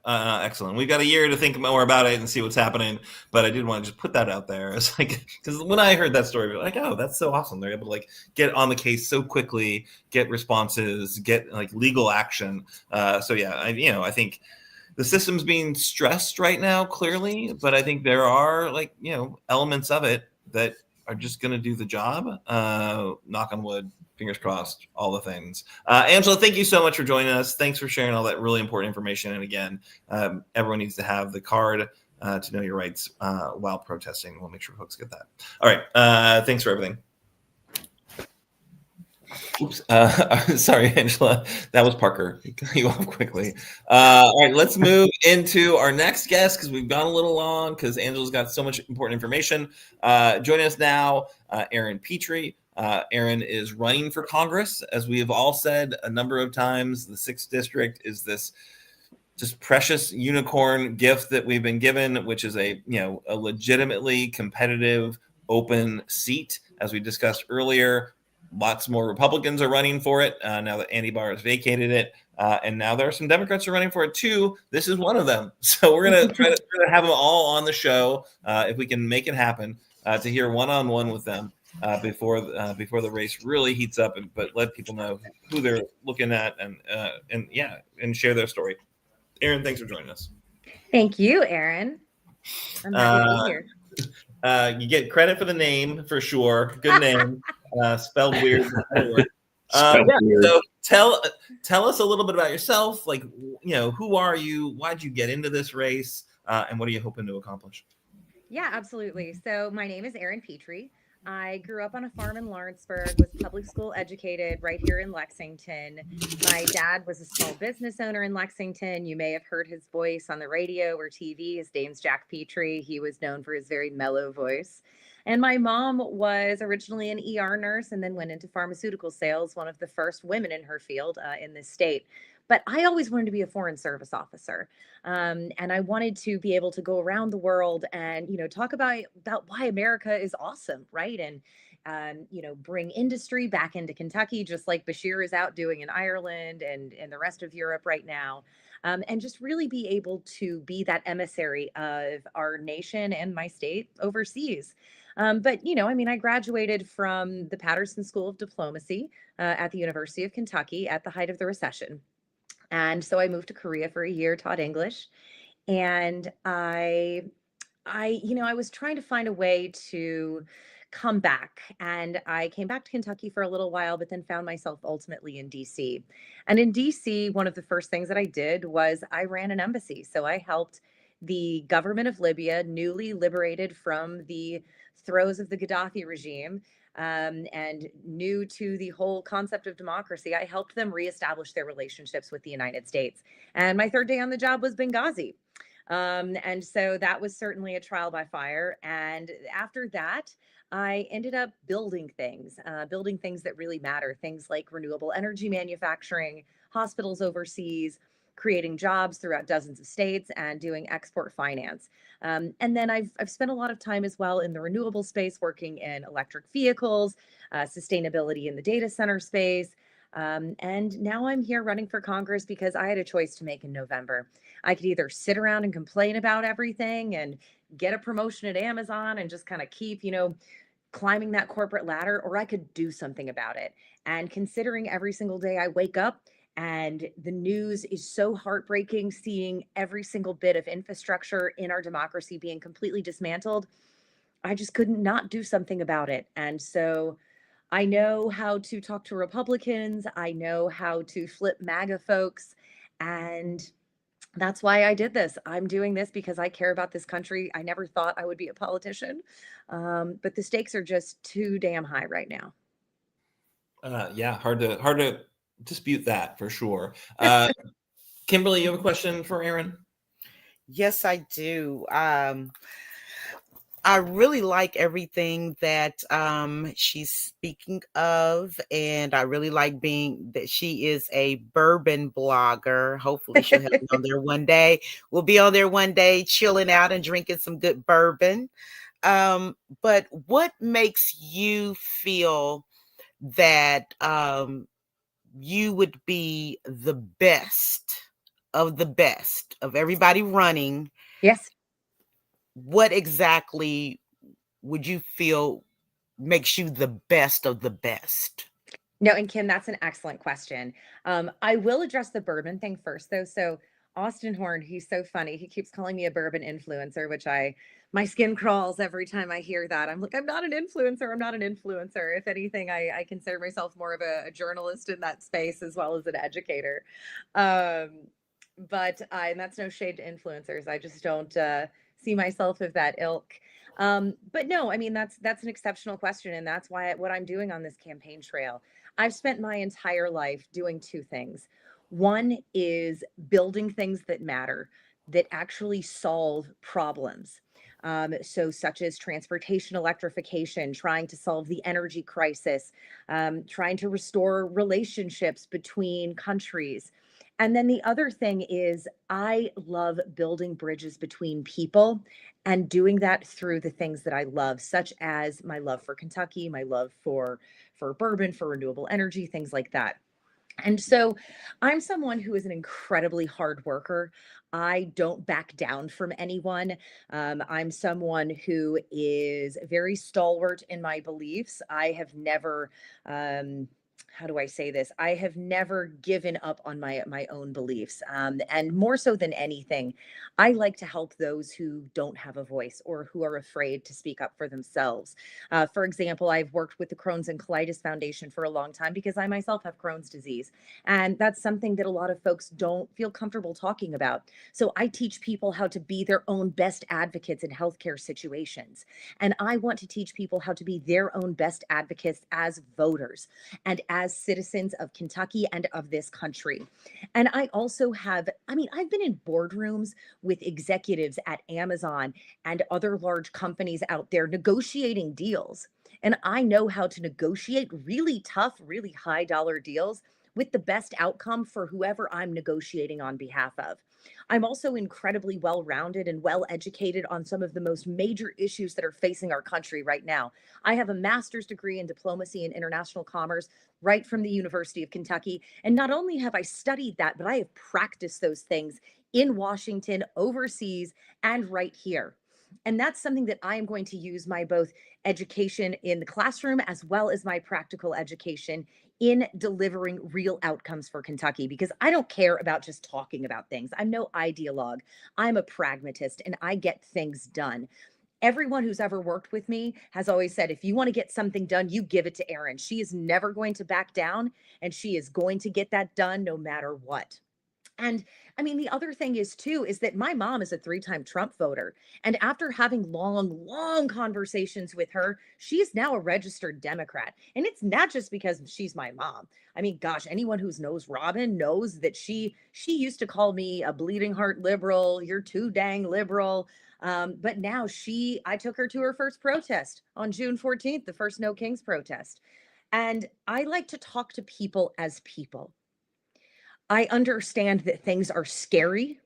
Excellent. We've got a year to think more about it and see what's happening. But I did want to just put that out there. It's because when I heard that story, I was oh, that's so awesome. They're able to get on the case so quickly, get responses, get legal action. So yeah, I think the system's being stressed right now, clearly, but I think there are elements of it that are just going to do the job. Knock on wood. Fingers crossed, all the things. Angela, thank you so much for joining us. Thanks for sharing all that really important information. And again, everyone needs to have the card to know your rights while protesting. We'll make sure folks get that. All right. Thanks for everything. Oops. Sorry, Angela. That was Parker. He cut you off quickly. All right, let's move into our next guest because we've gone a little long because Angela's got so much important information. Joining us now, Erin Petrey. Erin is running for Congress. As we have all said a number of times, the 6th district is this just precious unicorn gift that we've been given, which is a legitimately competitive open seat. As we discussed earlier, lots more Republicans are running for it now that Andy Barr has vacated it. And now there are some Democrats who are running for it too. This is one of them. So we're going to try to have them all on the show if we can make it happen to hear one-on-one with them. Before the race really heats up, but let people know who they're looking at and share their story. Erin, thanks for joining us. Thank you, Erin. I'm happy to be here. You get credit for the name for sure. Good name, spelled weird. So tell us a little bit about yourself. Who are you? Why'd you get into this race? And what are you hoping to accomplish? Yeah, absolutely. So my name is Erin Petrey. I grew up on a farm in Lawrenceburg, was public school educated right here in Lexington. My dad was a small business owner in Lexington. You may have heard his voice on the radio or TV. His name's Jack Petrey. He was known for his very mellow voice. And my mom was originally an ER nurse and then went into pharmaceutical sales, one of the first women in her field in this state. But I always wanted to be a foreign service officer. And I wanted to be able to go around the world and, talk about why America is awesome, right? And bring industry back into Kentucky, just like Beshear is out doing in Ireland and in the rest of Europe right now. And just really be able to be that emissary of our nation and my state overseas. But I graduated from the Patterson School of Diplomacy at the University of Kentucky at the height of the recession. And so I moved to Korea for a year, taught English. And I was trying to find a way to come back. And I came back to Kentucky for a little while, but then found myself ultimately in DC. And in DC, one of the first things that I did was I ran an embassy. So I helped the government of Libya, newly liberated from the throes of the Gaddafi regime, and new to the whole concept of democracy, I helped them reestablish their relationships with the United States. And my third day on the job was Benghazi. And so that was certainly a trial by fire. And after that, I ended up building things that really matter, things like renewable energy manufacturing, hospitals overseas, creating jobs throughout dozens of states, and doing export finance. And then I've spent a lot of time as well in the renewable space, working in electric vehicles, sustainability in the data center space. And now I'm here running for Congress because I had a choice to make in November. I could either sit around and complain about everything and get a promotion at Amazon and just kind of keep, climbing that corporate ladder, or I could do something about it. And considering every single day I wake up and the news is so heartbreaking, seeing every single bit of infrastructure in our democracy being completely dismantled, I just couldn't not do something about it. And so I know how to talk to Republicans. I know how to flip MAGA folks. And that's why I did this. I'm doing this because I care about this country. I never thought I would be a politician, but the stakes are just too damn high right now. Yeah, hard to dispute that for sure. Kimberly, you have a question for Erin? Yes, I do. I really like everything that she's speaking of, and I really like that she is a bourbon blogger. Hopefully she'll have me on there one day. We'll be on there one day chilling out and drinking some good bourbon. But what makes you feel that you would be the best of everybody running? Yes. What exactly would you feel makes you the best of the best? No, and Kim, that's an excellent question. I will address the bourbon thing first, though. So Austin Horn, he's so funny. He keeps calling me a bourbon influencer, which my skin crawls every time I hear that. I'm like, I'm not an influencer. I'm not an influencer. If anything, I consider myself more of a journalist in that space as well as an educator. And that's no shade to influencers. I just don't see myself as that ilk. But no, I mean, that's an exceptional question. And that's what I'm doing on this campaign trail. I've spent my entire life doing two things. One is building things that matter, that actually solve problems. So such as transportation electrification, trying to solve the energy crisis, trying to restore relationships between countries. And then the other thing is I love building bridges between people and doing that through the things that I love, such as my love for Kentucky, my love for bourbon, for renewable energy, things like that. And so I'm someone who is an incredibly hard worker. I don't back down from anyone. I'm someone who is very stalwart in my beliefs. I have never, how do I say this? I have never given up on my own beliefs. And more so than anything, I like to help those who don't have a voice or who are afraid to speak up for themselves. For example, I've worked with the Crohn's and Colitis Foundation for a long time because I myself have Crohn's disease. And that's something that a lot of folks don't feel comfortable talking about. So I teach people how to be their own best advocates in healthcare situations. And I want to teach people how to be their own best advocates as voters and as citizens of Kentucky and of this country. And I also I've been in boardrooms with executives at Amazon and other large companies out there negotiating deals. And I know how to negotiate really tough, really high dollar deals with the best outcome for whoever I'm negotiating on behalf of. I'm also incredibly well-rounded and well-educated on some of the most major issues that are facing our country right now. I have a master's degree in diplomacy and international commerce right from the University of Kentucky. And not only have I studied that, but I have practiced those things in Washington, overseas, and right here. And that's something that I am going to use my both education in the classroom as well as my practical education in delivering real outcomes for Kentucky, because I don't care about just talking about things. I'm no ideologue. I'm a pragmatist and I get things done. Everyone who's ever worked with me has always said, if you want to get something done, you give it to Erin. She is never going to back down, and she is going to get that done no matter what. And I mean, the other thing is too, is that my mom is a 3-time Trump voter. And after having long conversations with her, she is now a registered Democrat. And it's not just because she's my mom. I mean, gosh, anyone who knows Robin knows that she used to call me a bleeding heart liberal. You're too dang liberal. But now I took her to her first protest on June 14th, the first No Kings protest. And I like to talk to people as people. I understand that things are scary,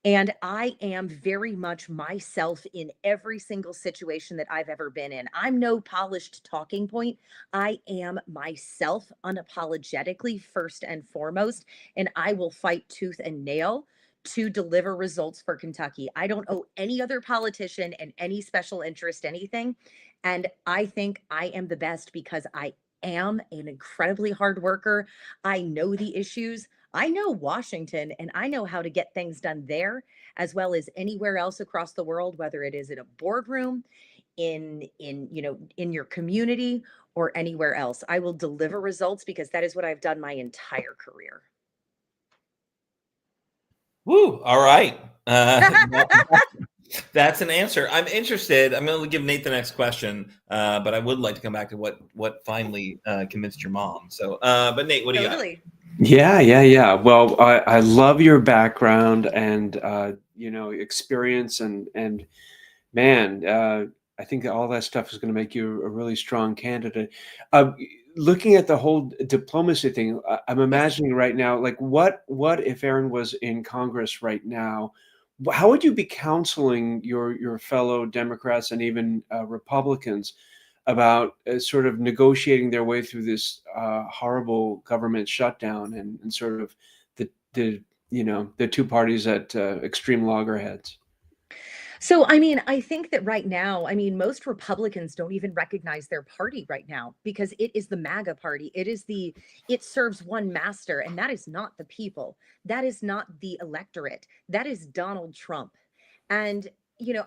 and I am very much myself in every single situation that I've ever been in. I'm no polished talking point. I am myself unapologetically, first and foremost, and I will fight tooth and nail to deliver results for Kentucky. I don't owe any other politician and any special interest anything. And I think I am the best because I am an incredibly hard worker. I know the issues. I know Washington, and I know how to get things done there as well as anywhere else across the world, whether it is in a boardroom, in your community, or anywhere else. I will deliver results because that is what I've done my entire career. Woo! All right. That's an answer. I'm interested. I'm going to give Nate the next question, but I would like to come back to what finally convinced your mom. So, but Nate, what do you got? Yeah. Well, I love your background and experience and man, I think all that stuff is going to make you a really strong candidate. Looking at the whole diplomacy thing, I'm imagining right now, like what if Erin was in Congress right now? How would you be counseling your fellow Democrats and even Republicans about sort of negotiating their way through this horrible government shutdown and sort of the two parties at extreme loggerheads? So, I mean, I think that right now, I mean, most Republicans don't even recognize their party right now because it is the MAGA party. It serves one master, and that is not the people. That is not the electorate. That is Donald Trump. And,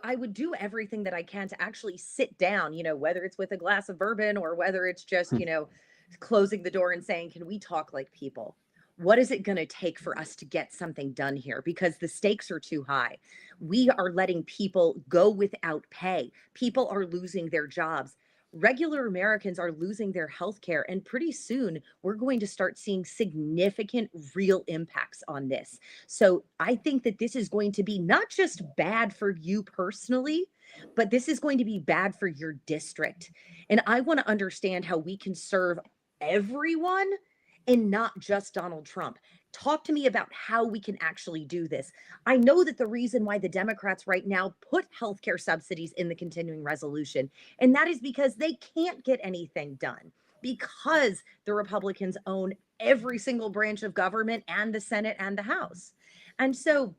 I would do everything that I can to actually sit down, whether it's with a glass of bourbon or whether it's just, closing the door and saying, can we talk like people? What is it going to take for us to get something done here? Because the stakes are too high. We are letting people go without pay. People are losing their jobs. Regular Americans are losing their health care. And pretty soon, we're going to start seeing significant real impacts on this. So I think that this is going to be not just bad for you personally, but this is going to be bad for your district. And I want to understand how we can serve everyone and not just Donald Trump. Talk to me about how we can actually do this. I know that the reason why the Democrats right now put healthcare subsidies in the continuing resolution, and that is because they can't get anything done because the Republicans own every single branch of government and the Senate and the House. And so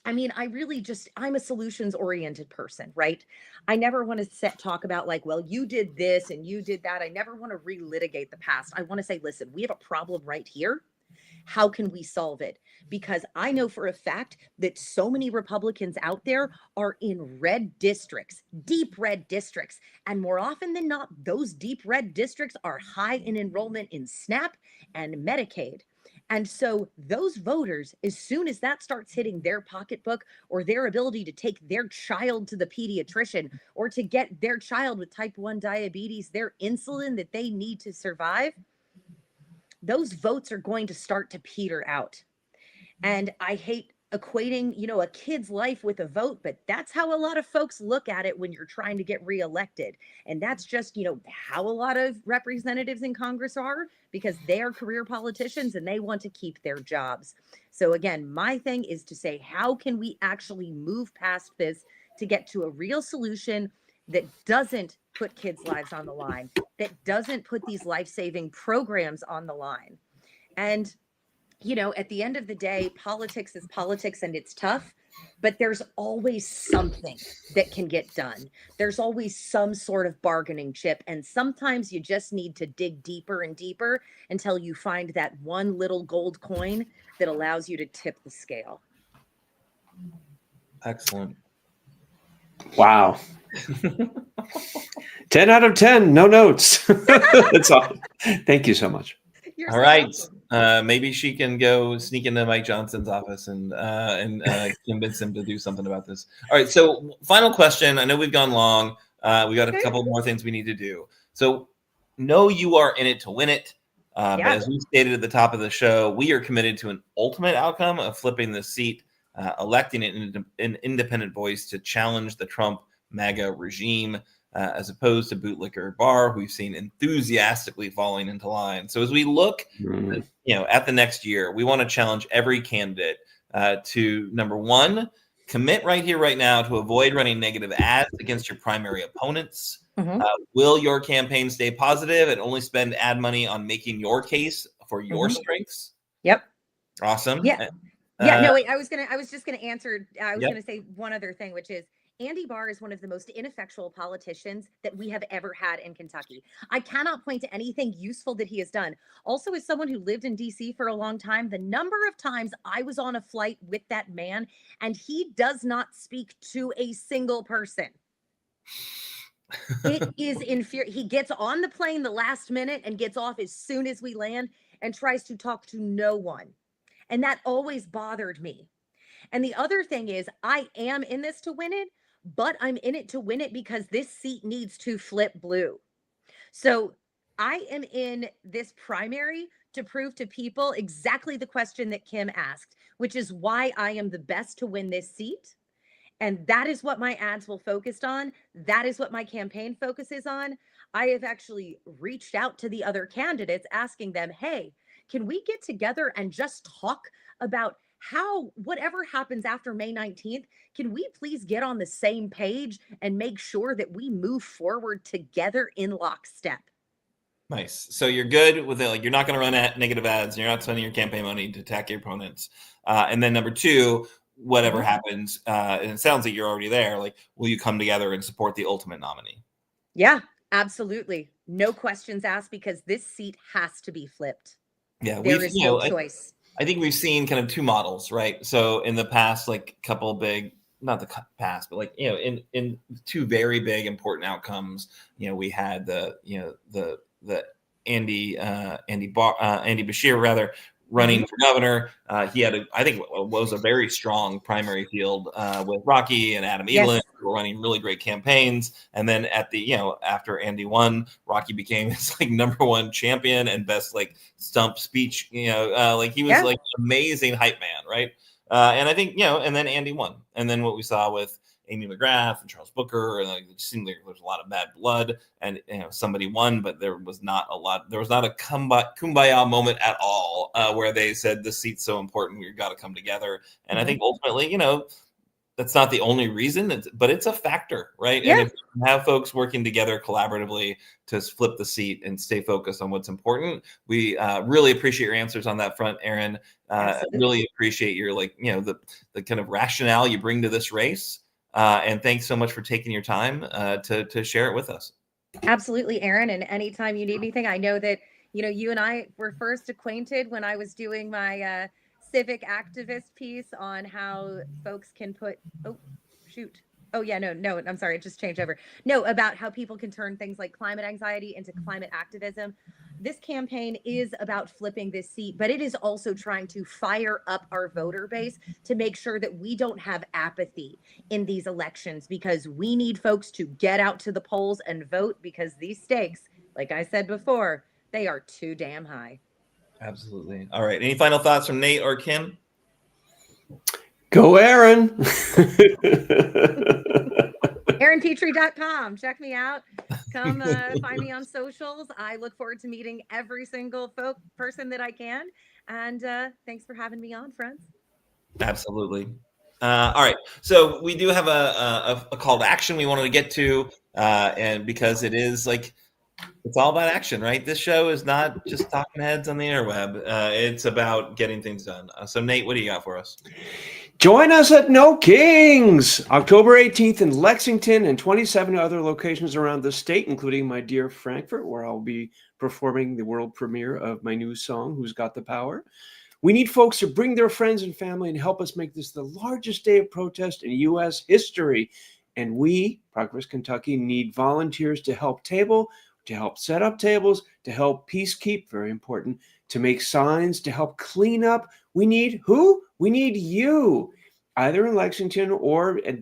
I mean, I'm a solutions oriented person, right? I never want to talk about like, well, you did this and you did that. I never want to relitigate the past. I want to say, listen, we have a problem right here. How can we solve it? Because I know for a fact that so many Republicans out there are in red districts, deep red districts. And more often than not, those deep red districts are high in enrollment in SNAP and Medicaid. And so those voters, as soon as that starts hitting their pocketbook or their ability to take their child to the pediatrician or to get their child with type 1 diabetes, their insulin that they need to survive, those votes are going to start to peter out. And I hate equating, a kid's life with a vote, but that's how a lot of folks look at it when you're trying to get reelected. And that's just, how a lot of representatives in Congress are, because they are career politicians and they want to keep their jobs. So again, my thing is to say, how can we actually move past this to get to a real solution that doesn't put kids' lives on the line, that doesn't put these life-saving programs on the line? And at the end of the day, politics is politics and it's tough, but there's always something that can get done. There's always some sort of bargaining chip. And sometimes you just need to dig deeper and deeper until you find that one little gold coin that allows you to tip the scale. Excellent. Wow. 10 out of 10, no notes. That's all. Thank you so much. You're all so right. welcome. Maybe she can go sneak into Mike Johnson's office and convince him to do something about this. All right. So final question. I know we've gone long. We got a couple more things we need to do. So know you are in it to win it. But as we stated at the top of the show, we are committed to an ultimate outcome of flipping the seat, electing an independent voice to challenge the Trump MAGA regime, as opposed to bootlicker Barr, who we've seen enthusiastically falling into line. So as we look, at the next year, we want to challenge every candidate to, number one, commit right here, right now, to avoid running negative ads against your primary opponents. Will your campaign stay positive and only spend ad money on making your case for your strengths? Yep. Awesome. Yeah. No, wait, I was just gonna answer. I was gonna say one other thing, which is Andy Barr is one of the most ineffectual politicians that we have ever had in Kentucky. I cannot point to anything useful that he has done. Also, as someone who lived in DC for a long time, the number of times I was on a flight with that man and he does not speak to a single person. It is infuriating. He gets on the plane the last minute and gets off as soon as we land and tries to talk to no one. And that always bothered me. And the other thing is, I am in this to win it, but I'm in it to win it because this seat needs to flip blue. So I am in this primary to prove to people exactly the question that Kim asked, which is why I am the best to win this seat. And that is what my ads will focus on. That is what my campaign focuses on. I have actually reached out to the other candidates asking them, hey, can we get together and just talk about how whatever happens after May 19th, can we please get on the same page and make sure that we move forward together in lockstep? Nice. So you're good with it. Like, you're not going to run negative ads. You're not spending your campaign money to attack your opponents. And then number two, whatever happens, and it sounds like you're already there, like, will you come together and support the ultimate nominee? Yeah, absolutely. No questions asked, because this seat has to be flipped. Yeah, there is no choice. I think we've seen kind of two models, right? So in the past, like couple big, not the past, but like, in two very big important outcomes, we had the Andy Beshear rather running for governor. He had I think was a very strong primary field with Rocky and Adam Edelin, who were running really great campaigns. And then at the, after Andy won, Rocky became his like #1 champion and best like stump speech, like he was like an amazing hype man. Right. And I think, and then Andy won. And then what we saw with Amy McGrath and Charles Booker, and like, it seemed like there was a lot of bad blood, and somebody won, but there was not a kumbaya moment at all where they said this seat's so important, we've got to come together. And I think ultimately, that's not the only reason, but it's a factor, right? And if you have folks working together collaboratively to flip the seat and stay focused on what's important, we really appreciate your answers on that front, Erin. Really appreciate your the kind of rationale you bring to this race. And thanks so much for taking your time to share it with us. Absolutely, Erin. And anytime you need anything, I know that, you and I were first acquainted when I was doing my civic activist piece on how folks can put, I'm sorry, it just changed over. No, about how people can turn things like climate anxiety into climate activism. This campaign is about flipping this seat, but it is also trying to fire up our voter base to make sure that we don't have apathy in these elections, because we need folks to get out to the polls and vote, because these stakes, like I said before, they are too damn high. Absolutely. All right. Any final thoughts from Nate or Kim? Go, Erin. ErinPetrey.com. Check me out. Come find me on socials. I look forward to meeting every single person that I can. And thanks for having me on, friends. Absolutely. All right. So we do have a call to action we wanted to get to, and because it is like, it's all about action, right? This show is not just talking heads on the interweb. It's about getting things done. So Nate, what do you got for us? Join us at No Kings, October 18th in Lexington and 27 other locations around the state, including my dear Frankfurt, where I'll be performing the world premiere of my new song, Who's Got the Power? We need folks to bring their friends and family and help us make this the largest day of protest in U.S. history. And we, Progress Kentucky, need volunteers to help set up tables, to help peacekeep, very important, to make signs, to help clean up. We need who? We need you, either in Lexington or at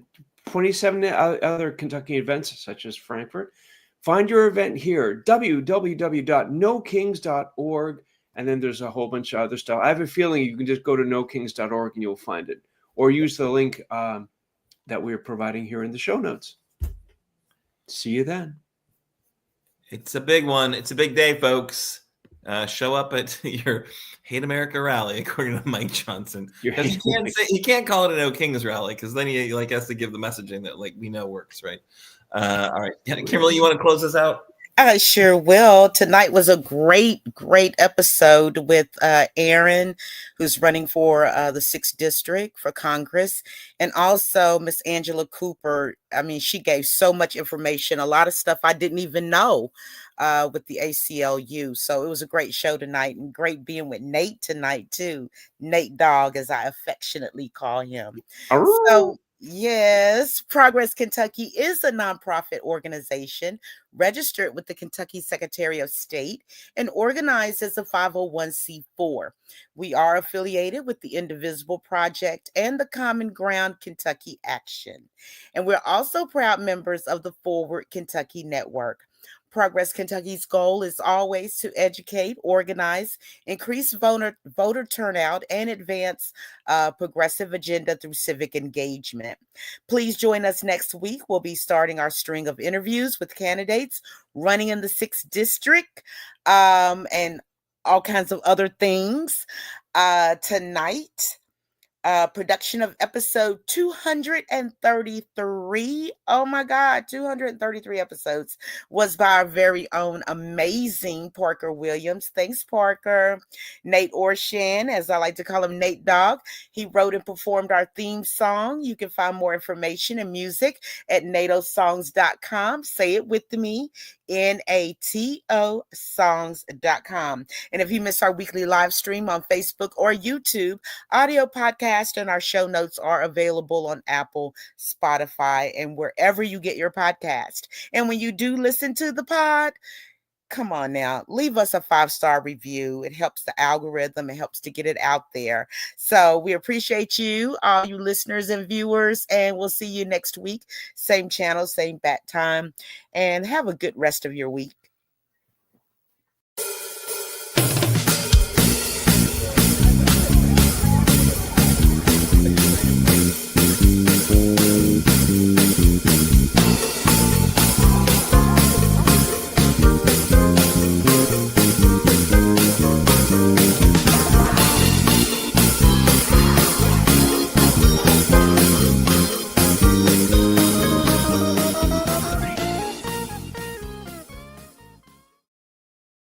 27 other Kentucky events, such as Frankfurt. Find your event here, www.nokings.org. And then there's a whole bunch of other stuff. I have a feeling you can just go to nokings.org and you'll find it. Or use the link that we're providing here in the show notes. See you then. It's a big one. It's a big day, folks. Show up at your Hate America rally, according to Mike Johnson. He can't call it an No Kings rally because then he has to give the messaging that we know works, right? All right, Kimberly, you want to close this out? I sure will. Tonight was a great episode with Erin, who's running for the 6th District for Congress, and also Miss Angela Cooper. I mean, she gave so much information, a lot of stuff I didn't even know with the ACLU. So it was a great show tonight, and great being with Nate tonight, too. Nate Dogg, as I affectionately call him. So, yes, Progress Kentucky is a nonprofit organization registered with the Kentucky Secretary of State and organized as a 501c4. We are affiliated with the Indivisible Project and the Common Ground Kentucky Action. And we're also proud members of the Forward Kentucky Network. Progress Kentucky's goal is always to educate, organize, increase voter turnout, and advance progressive agenda through civic engagement. Please join us next week. We'll be starting our string of interviews with candidates running in the 6th District and all kinds of other things. Tonight, production of episode 233. Oh my God, 233 episodes was by our very own amazing Parker Williams. Thanks, Parker. Nate Orshan, as I like to call him, Nate Dogg. He wrote and performed our theme song. You can find more information and music at natosongs.com. Say it with me, NATO songs.com. And if you miss our weekly live stream on Facebook or YouTube, audio podcast and our show notes are available on Apple, Spotify, and wherever you get your podcast. And when you do listen to the pod, come on now, leave us a 5-star review. It helps the algorithm. It helps to get it out there. So we appreciate you, all you listeners and viewers, and we'll see you next week. Same channel, same bat time, and have a good rest of your week.